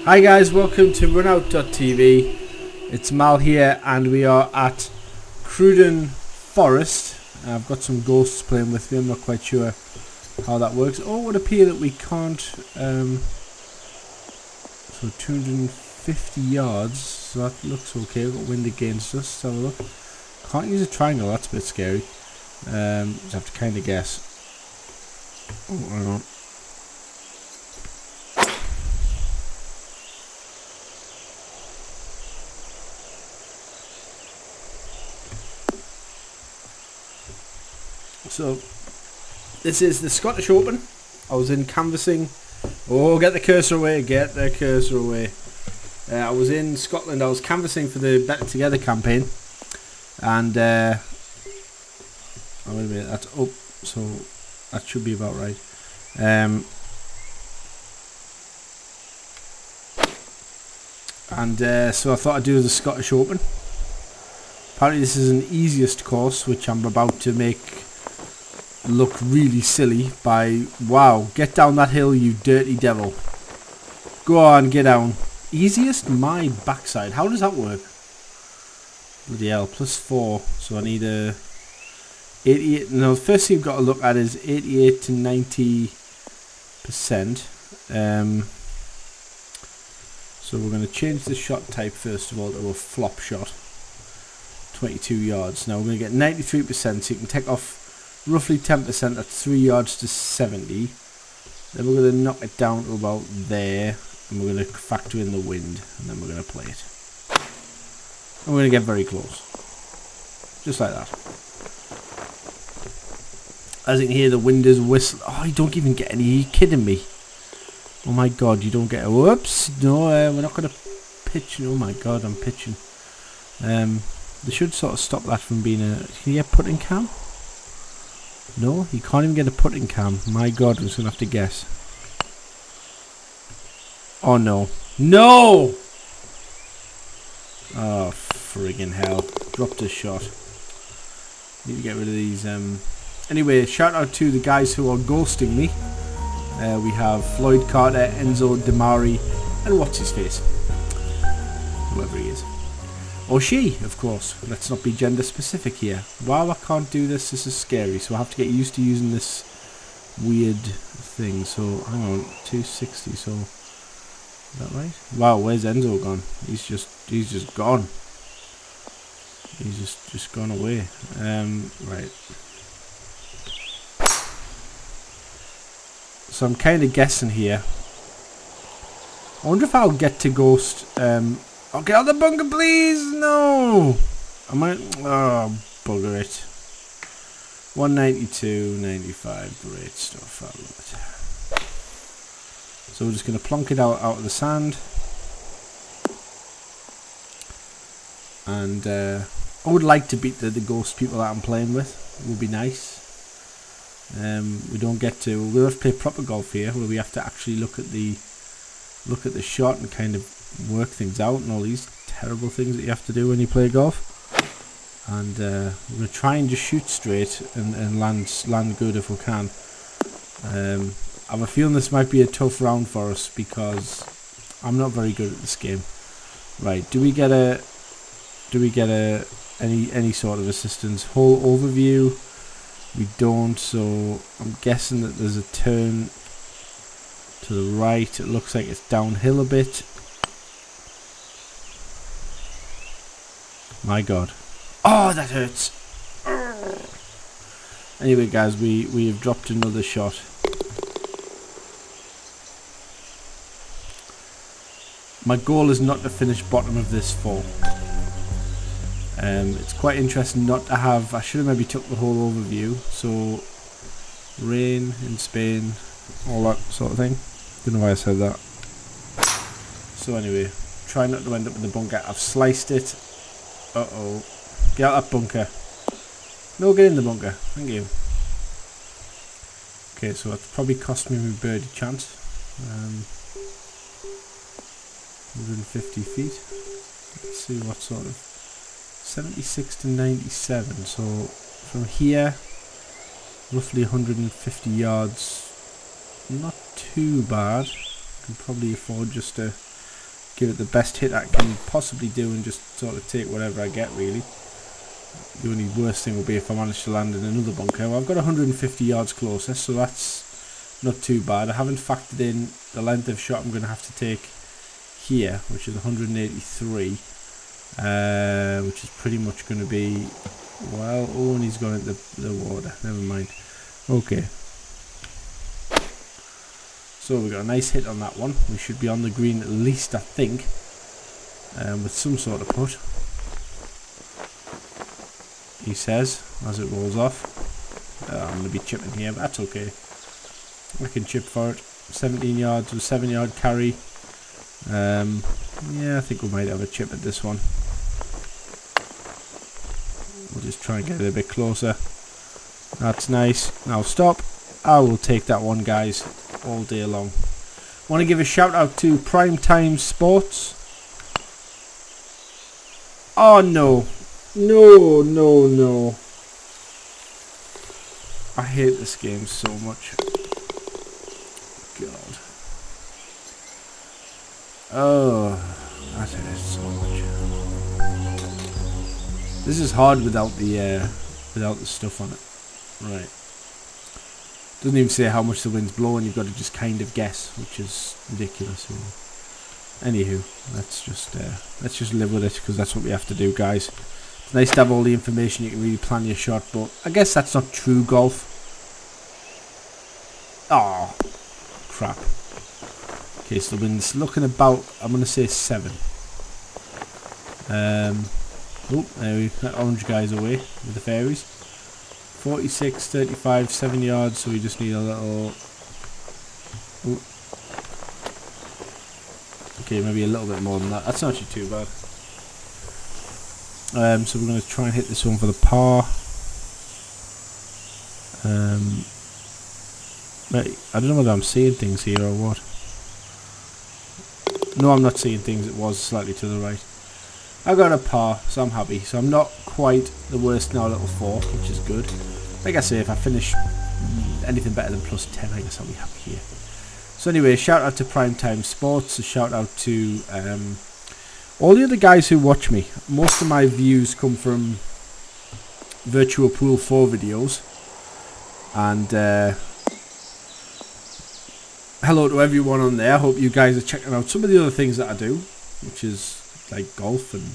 Hi guys, welcome to runout.tv. It's Mal here and we are at Cruden Forest. I've got some ghosts playing with me. I'm not quite sure how that works. Oh, it would appear that we can't, so 250 yards, so that looks okay. We've got wind against us. Let's have a look. Can't use a triangle, that's a bit scary. Just have to kind of guess. Oh, hang on. So, this is the Scottish Open. I was in canvassing. Oh, get the cursor away, get the cursor away. I was in Scotland. I was canvassing for the Better Together campaign. And, oh, wait a minute, that's up. So, that should be about right. So I thought I'd do the Scottish Open. Apparently this is an easiest course, which I'm about to make look really silly by, wow, get down that hill, you dirty devil. Go on, get down. Easiest? My backside. How does that work? Bloody hell, +4. So I need a 88. No, the first thing you've got to look at is 88 to 90%. So we're going to change the shot type first of all to a flop shot. 22 yards. Now we're going to get 93%, so you can take off roughly 10%, that's 3 yards to 70. Then we're going to knock it down to about there, and we're going to factor in the wind, and then we're going to play it. And we're going to get very close. Just like that. As you can hear, the wind is whistling. Oh, you don't even get any. Are you kidding me? Oh my god, you don't get. Whoops! No, we're not going to pitch. Oh my god, I'm pitching. They should sort of stop that from being a. Can you get putting cam? No, you can't even get a putting cam. My god, I'm just going to have to guess. Oh no. No! Oh, friggin' hell. Dropped a shot. Need to get rid of these. Anyway, shout out to the guys who are ghosting me. We have Floyd Carter, Enzo Demari, and what's his face? Whoever he is. Or she, of course. Let's not be gender specific here. Wow, I can't do this. This is scary. So I have to get used to using this weird thing. So, hang on. 260. So, is that right? Wow, where's Enzo gone? He's just gone. He's just gone away. Right. So I'm kind of guessing here. I wonder if I'll get to ghost. Oh, get out of the bunker, please! No! I might. Oh, bugger it. 192, 95. Great stuff. I love it. So we're just going to plonk it out of the sand. And I would like to beat the ghost people that I'm playing with. It would be nice. We don't get to. We'll have to play proper golf here, where we have to actually look at the shot and kind of work things out and all these terrible things that you have to do when you play golf. And we're going to try and just shoot straight and land good if we can. I have a feeling this might be a tough round for us because I'm not very good at this game. Right, do we get any sort of assistance? Whole overview? We don't, so I'm guessing that there's a turn to the right. It looks like it's downhill a bit. My god. Oh, that hurts. Anyway, guys, we have dropped another shot. My goal is not to finish bottom of this fall. It's quite interesting not to have. I should have maybe took the whole overview. So, rain in Spain, all that sort of thing. Don't know why I said that. So anyway, try not to end up in the bunker. I've sliced it. Uh-oh. Get out of that bunker. No, get in the bunker. Thank you. Okay, so that's probably cost me my birdie chance. 150 feet. Let's see what sort of. 76 to 97. So from here, roughly 150 yards. Not too bad. Can probably afford just to give it the best hit I can possibly do and just sort of take whatever I get, really. The only worst thing will be if I manage to land in another bunker. Well, I've got 150 yards closer, so that's not too bad. I haven't factored in the length of shot I'm going to have to take here, which is 183, which is pretty much going to be, well, oh, and he's gone into the water. Never mind. Okay. So we got a nice hit on that one. We should be on the green at least, I think, with some sort of putt. He says as it rolls off. I'm going to be chipping here, but that's okay. I can chip for it. 17 yards with 7-yard carry. Yeah, I think we might have a chip at this one. We'll just try and get it a bit closer. That's nice. Now stop. I will take that one, guys, all day long. Want to give a shout out to Primetime Sports. Oh no. No. I hate this game so much. God. Oh, that hurts so much. This is hard without the stuff on it. Right. Doesn't even say how much the wind's blowing. You've got to just kind of guess, which is ridiculous. Anywho, let's just live with it, because that's what we have to do, guys. It's nice to have all the information. You can really plan your shot, but I guess that's not true golf. Oh, crap. Okay, so the wind's looking about, I'm going to say 7. Oh, there we go. That orange guy's away with the fairies. 46, 35, 7 yards, so we just need a little... Ooh. Okay, maybe a little bit more than that. That's not actually too bad. So we're going to try and hit this one for the par. I don't know whether I'm seeing things here or what. No, I'm not seeing things. It was slightly to the right. I got a par, so I'm happy. So I'm not quite the worst now, little 4, which is good. Like I say, if I finish anything better than plus 10, I guess I'll be happy here. So anyway, shout out to Primetime Sports. A shout out to all the other guys who watch me. Most of my views come from Virtual Pool 4 videos. And hello to everyone on there. I hope you guys are checking out some of the other things that I do, which is like golf and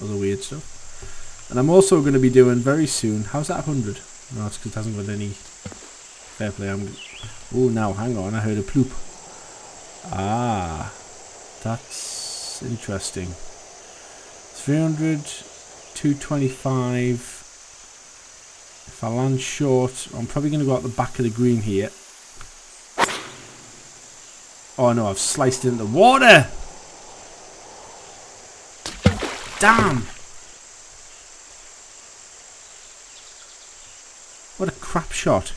other weird stuff. And I'm also going to be doing very soon. How's that 100? No, it's because it hasn't got any. Fair play. Oh, now hang on. I heard a ploop. Ah, that's interesting. 300, 225. If I land short, I'm probably going to go out the back of the green here. Oh no, I've sliced it in the water. Damn! What a crap shot.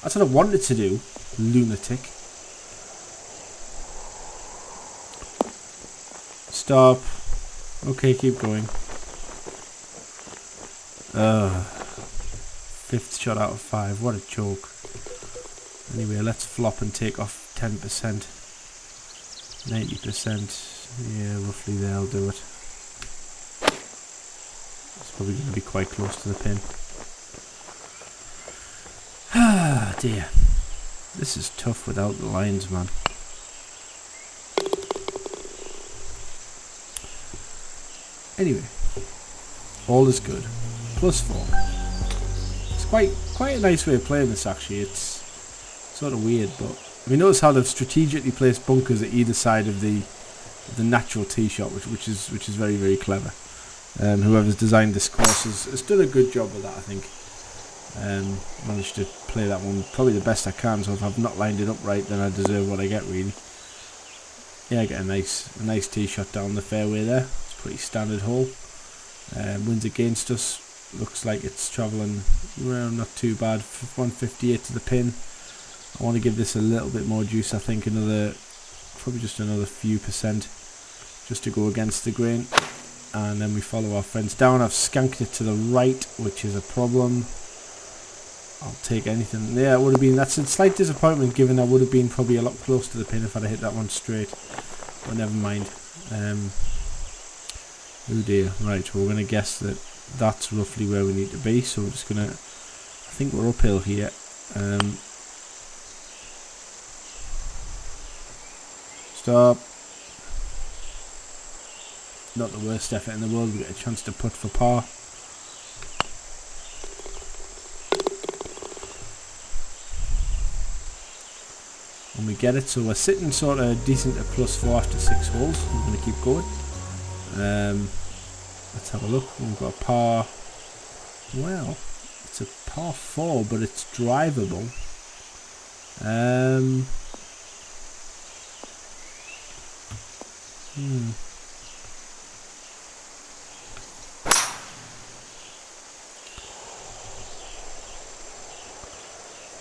That's what I wanted to do, lunatic. Stop. Okay, keep going. 5th shot out of 5. What a joke. Anyway, let's flop and take off 10%. 90%. Yeah, roughly there'll do it. It's probably going to be quite close to the pin. Ah, dear. This is tough without the lines, man. Anyway, all is good. Plus 4. It's quite a nice way of playing this, actually. It's sort of weird, but I mean, notice how they've strategically placed bunkers at either side of the natural tee shot, which is very, very clever. Whoever's designed this course has done a good job of that, I think. Managed to play that one probably the best I can. So if I've not lined it up right, then I deserve what I get, really. Yeah, I get a nice tee shot down the fairway there. It's a pretty standard hole. Winds against us. Looks like it's travelling, well, not too bad. 158 to the pin. I want to give this a little bit more juice. I think probably just another few percent, just to go against the grain. And then we follow our friends down. I've skanked it to the right, which is a problem. I'll take anything. Yeah, it would have been, that's a slight disappointment given I would have been probably a lot closer to the pin if I'd have hit that one straight. But never mind. Oh dear. Right, we're going to guess that that's roughly where we need to be. So we're just going to, I think we're uphill here. Stop. Not the worst effort in the world. We get a chance to putt for par. And we get it, so we're sitting sort of decent at +4 after 6 holes. I'm going to keep going. Let's have a look. We've got a par. Well, it's a par 4, but it's drivable.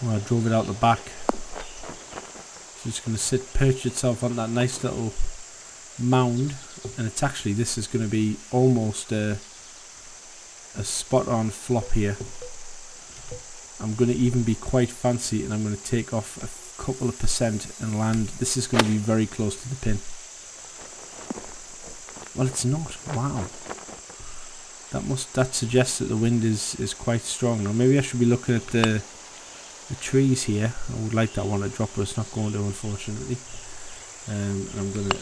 Well, I drove it out the back. So it's going to perch itself on that nice little mound, and it's actually, this is going to be almost a spot on flop here. I'm going to even be quite fancy, and I'm going to take off a couple of percent and land. This is going to be very close to the pin. Well, it's not. Wow. That suggests that the wind is quite strong. Now maybe I should be looking at the trees here. I would like that one to drop, but it's not going to, unfortunately. And I'm going to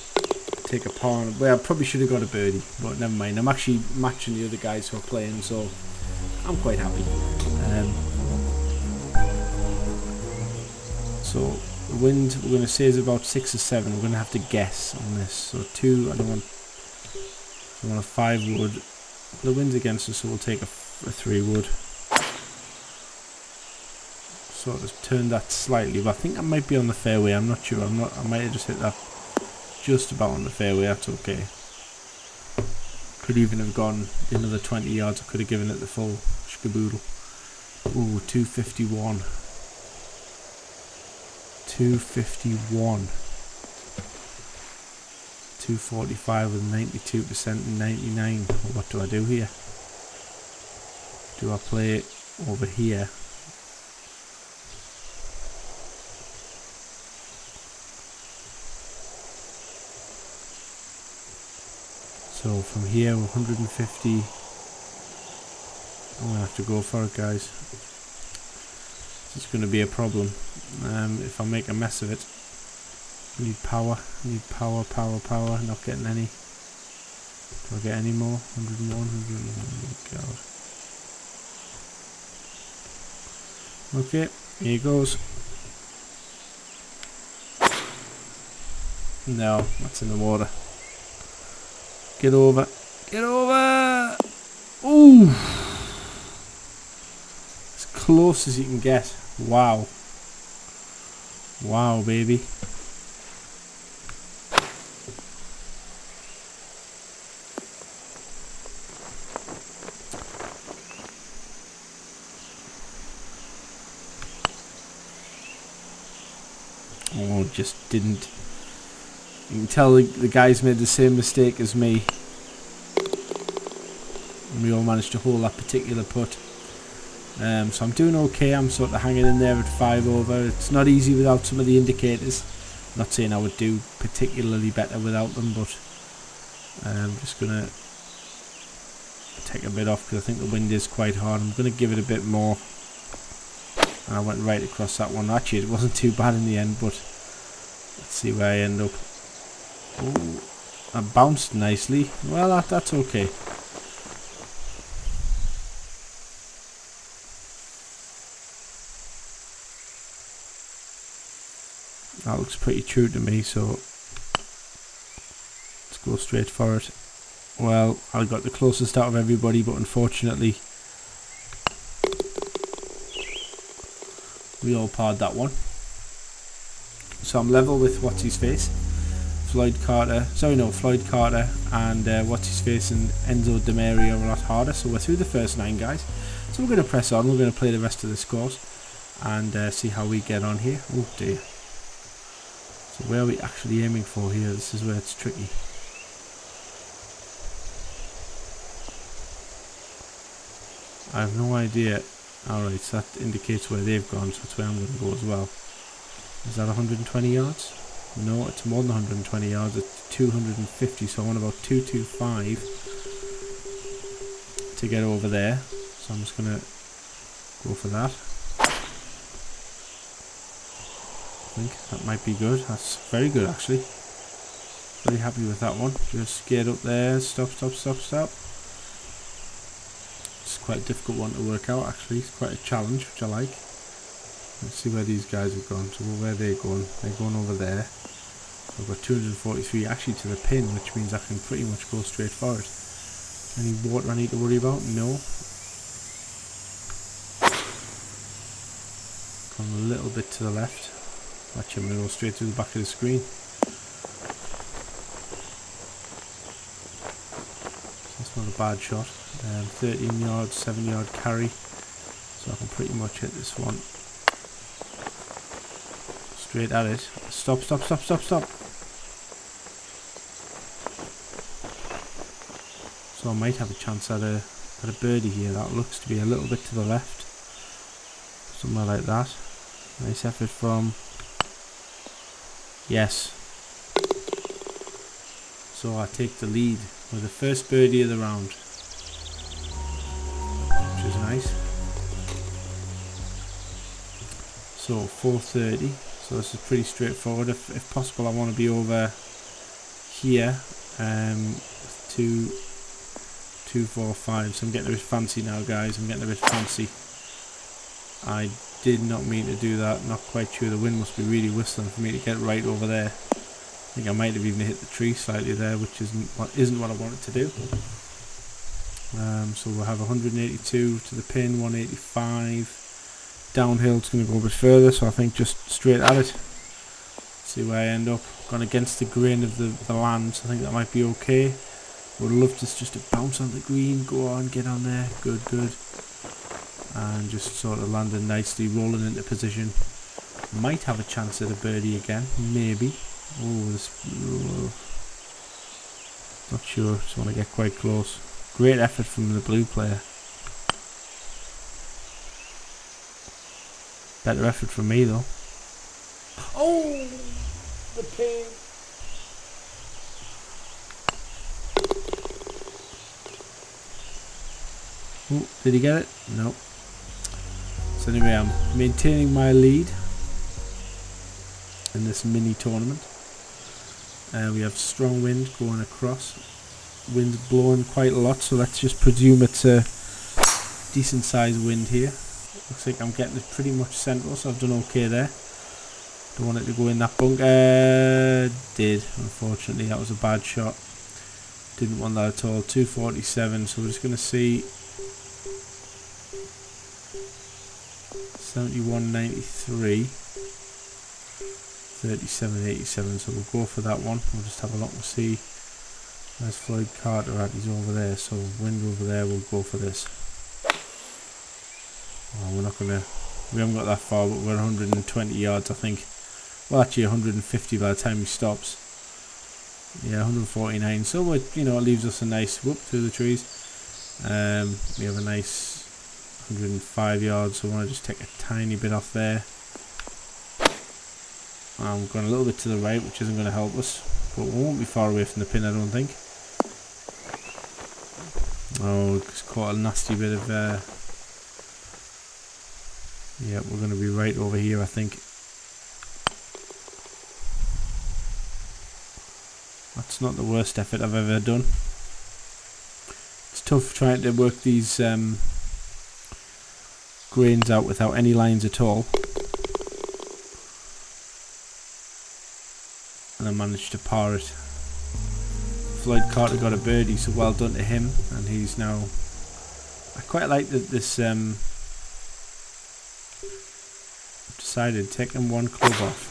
take a par. Well, I probably should have got a birdie, but never mind. I'm actually matching the other guys who are playing, so I'm quite happy. So the wind, we're going to say, is about 6 or 7. We're going to have to guess on this. So 2, I don't want a 5 wood. The wind's against us, so we'll take a 3 wood. Sort of turn that slightly, but I think I might be on the fairway. I'm not sure. I might have just hit that just about on the fairway. That's okay. Could even have gone another 20 yards. I could have given it the full shkaboodle. Ooh, 251. 251. 245 with 92% and 99. What do I do here? Do I play it over here? So from here, 150. I'm gonna have to go for it, guys. It's going to be a problem if I make a mess of it. Need power. Need power. Not getting any. Do I get any more? 101. 101. God. Okay, here goes. No, that's in the water. Get over. Get over! Ooh! As close as you can get. Wow. Wow, baby. Oh, just didn't. You can tell the guys made the same mistake as me. And we all managed to hold that particular putt. So I'm doing okay. I'm sort of hanging in there at 5 over. It's not easy without some of the indicators. I'm not saying I would do particularly better without them, but I'm just going to take a bit off because I think the wind is quite hard. I'm going to give it a bit more. And I went right across that one. Actually, it wasn't too bad in the end, but let's see where I end up. Ooh, I bounced nicely. Well, that's okay. That looks pretty true to me, so let's go straight for it. Well, I got the closest out of everybody, but unfortunately we all parred that one. So I'm level with what's-his-face. Floyd Carter and what's-his-face and Enzo Demario are a lot harder. So we're through the first 9, guys. So we're going to press on. We're going to play the rest of this course and see how we get on here. Oh dear. So where are we actually aiming for here? This is where it's tricky. I have no idea Alright, so that indicates where they've gone, so that's where I'm going to go as well. Is that 120 yards? No, it's more than 120 yards, it's 250, so I want about 225 to get over there. So I'm just going to go for that. I think that might be good. That's very good actually. Very happy with that one. Just get up there, stop. It's quite a difficult one to work out actually. It's quite a challenge, which I like. Let's see where these guys have gone. So where they're going over there. I've got 243 actually to the pin, which means I can pretty much go straight for it. Any water I need to worry about? No. Come a little bit to the left. Actually, I'm going to go straight to the back of the screen. That's not a bad shot. 13 yards, 7 yard carry. So I can pretty much hit this one. Straight at it. Stop. So I might have a chance at a birdie here. That looks to be a little bit to the left. Somewhere like that. Nice effort from... Yes. So I take the lead with the first birdie of the round. Which is nice. So 430. So this is pretty straightforward. If possible I want to be over here. 245. So I'm getting a bit fancy now guys. I'm getting a bit fancy. I did not mean to do that. Not quite sure. The wind must be really whistling for me to get right over there. I think I might have even hit the tree slightly there, which isn't what I wanted to do. So we'll have 182 to the pin, 185. Downhill it's going to go a bit further, so I think just straight at it. See where I end up. Gone against the grain of the land, so I think that might be okay. Would love to just to bounce on the green, go on, get on there, good. And just sort of landing nicely, rolling into position. Might have a chance at a birdie again, maybe. Not sure, just want to get quite close. Great effort from the blue player. Better effort from me though. Oh, the pin. Oh, did he get it? No. So anyway, I'm maintaining my lead in this mini tournament. We have strong wind going across. Wind's blowing quite a lot, so let's just presume it's a decent sized wind here. Looks like I'm getting it pretty much central, so I've done okay there. Don't want it to go in that bunker. Did, unfortunately. That was a bad shot. Didn't want that at all. 247, so we're just going to see 71.93. 37.87, so we'll go for that one. We'll just have a look and see. There's Floyd Carter at, he's over there, so wind over there, we'll go for this. Oh, we haven't got that far, but we're 120 yards I think. Well actually 150 by the time he stops. Yeah, 149, so it leaves us a nice whoop through the trees. We have a nice 105 yards, so I want to just take a tiny bit off there. I'm going a little bit to the right, which isn't going to help us, but we won't be far away from the pin, I don't think. Oh, just caught a nasty bit of yeah, we're going to be right over here I think. That's not the worst effort I've ever done. It's tough trying to work these grains out without any lines at all. And I managed to par it. Floyd Carter got a birdie, so well done to him. And he's now... I quite like that this... I've decided taking one club off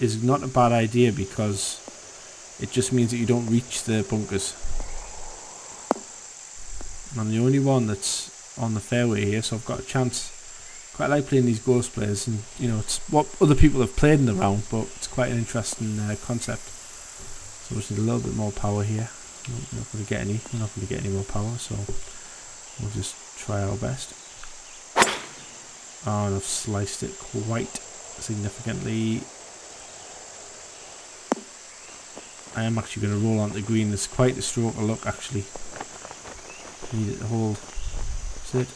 is not a bad idea, because it just means that you don't reach the bunkers. I'm the only one that's on the fairway here, so I've got a chance. Quite like playing these ghost players, and it's what other people have played in the round, but it's quite an interesting concept. So we just need a little bit more power here. We're not going to get any more power, so we'll just try our best. Oh, and I've sliced it quite significantly. I am actually going to roll onto green. There's quite a stroke of luck actually. Need it to hold. That's it.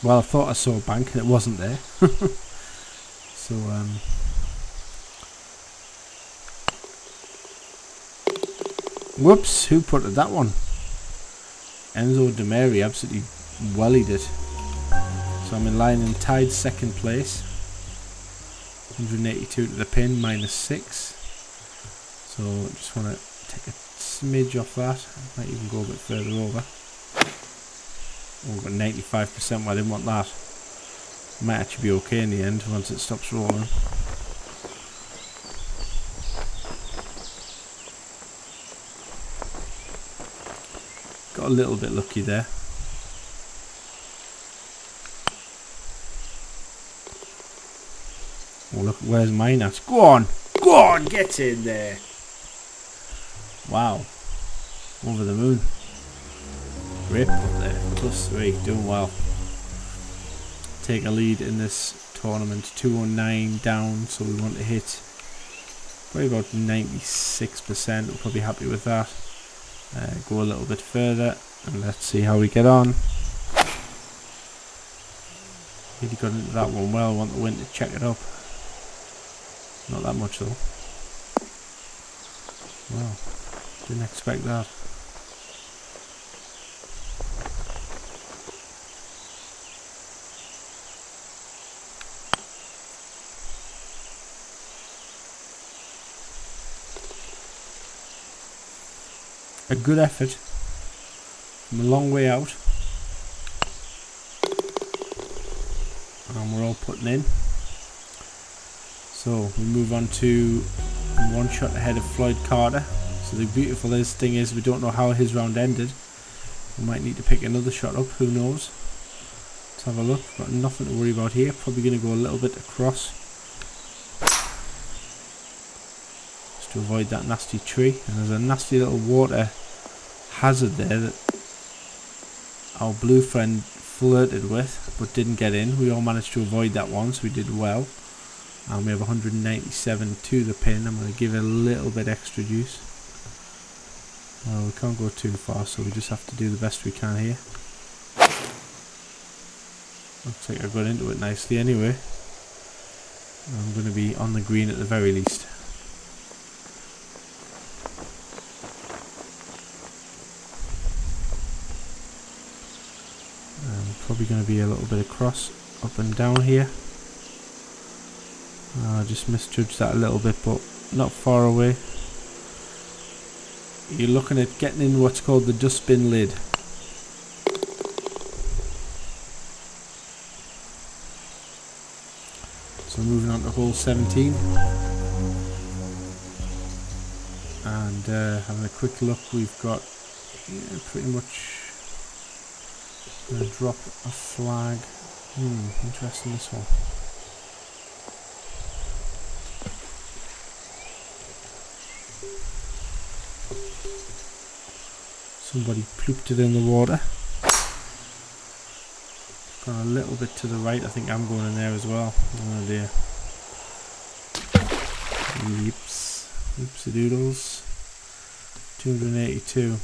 Well, I thought I saw a bank and it wasn't there. So, whoops, who put that one? Enzo Demary absolutely wellied it. So I'm in line in tied second place. 182 to the pin, -6. So just want to take a smidge off that. Might even go a bit further over. Oh, got 95%, I didn't want that. Might actually be okay in the end once it stops rolling. Got a little bit lucky there. Oh look, where's mine at? Go on! Go on! Get in there! Wow. Over the moon. Rip up there. +3. Doing well. Take a lead in this tournament. 209 down, so we want to hit probably about 96%. We're probably happy with that. Go a little bit further and let's see how we get on. Really got into that one well. Want the wind to check it up. Not that much though. Wow, didn't expect that. A good effort from a long way out, and we're all putting in. So we move on to one shot ahead of Floyd Carter. So the beautiful thing is we don't know how his round ended. We might need to pick another shot up, who knows. Let's have a look. Got nothing to worry about here. Probably going to go a little bit across just to avoid that nasty tree. And there's a nasty little water hazard there that our blue friend flirted with but didn't get in. We all managed to avoid that one, so we did well. And we have 197 to the pin. I'm going to give it a little bit extra juice. Well, we can't go too far, so we just have to do the best we can here. Looks like I got into it nicely anyway. I'm going to be on the green at the very least. Probably going to be a little bit across, up and down here. I just misjudged that a little bit, but not far away. You're looking at getting in what's called the dustbin lid. So moving on to hole 17. And having a quick look, we've got pretty much gonna drop a flag. Interesting, this one. Somebody plooped it in the water. Gone a little bit to the right. I think I'm going in there as well. Oh dear. Yeeps. Oopsie doodles. 282.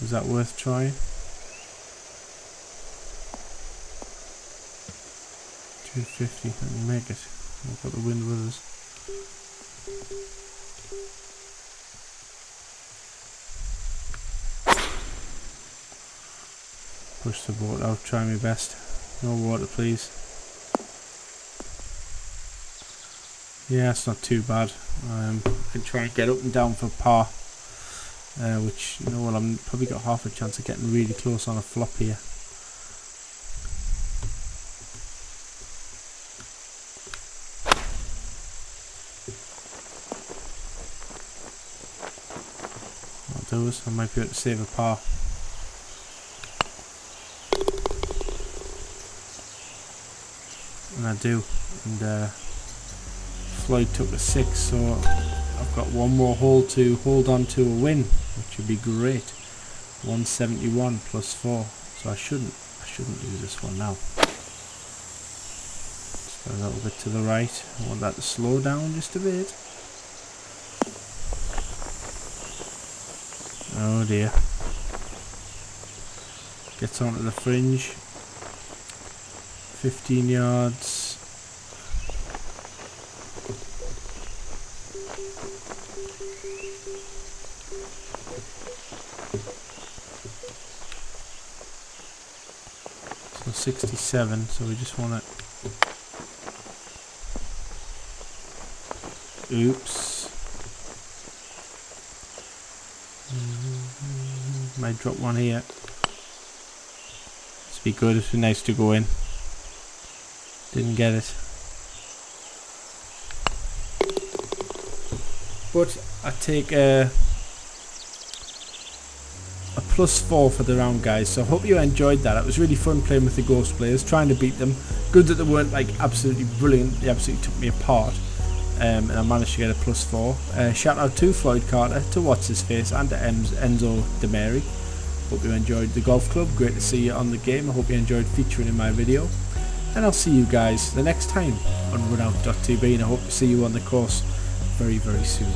Was that worth trying? 250. Let me make it. We've got the wind with us. Push the boat out, try my best. No water please. Yeah, it's not too bad. I can try and get up and down for par. Which, you know what, I'm probably got half a chance of getting really close on a flop here. I'll do it, I might be able to save a par. and I do. And Floyd took a 6, so I've got one more hole to hold on to a win, which would be great. 171 plus 4, so I shouldn't lose this one now. Just go a little bit to the right. I want that to slow down just a bit. Oh dear. Gets onto the fringe. 15 yards. So 67, so we just want to... Oops. Might drop one here. This would be good, it'd be nice to go in. Didn't get it. But I take a +4 for the round, guys, so I hope you enjoyed that. It was really fun playing with the ghost players, trying to beat them. Good that they weren't like absolutely brilliant, they absolutely took me apart. And I managed to get a +4. Shout out to Floyd Carter, to What's His Face, and to Enzo Demary. Hope you enjoyed the golf club. Great to see you on the game. I hope you enjoyed featuring in my video. And I'll see you guys the next time on runout.tv, and I hope to see you on the course very, very soon.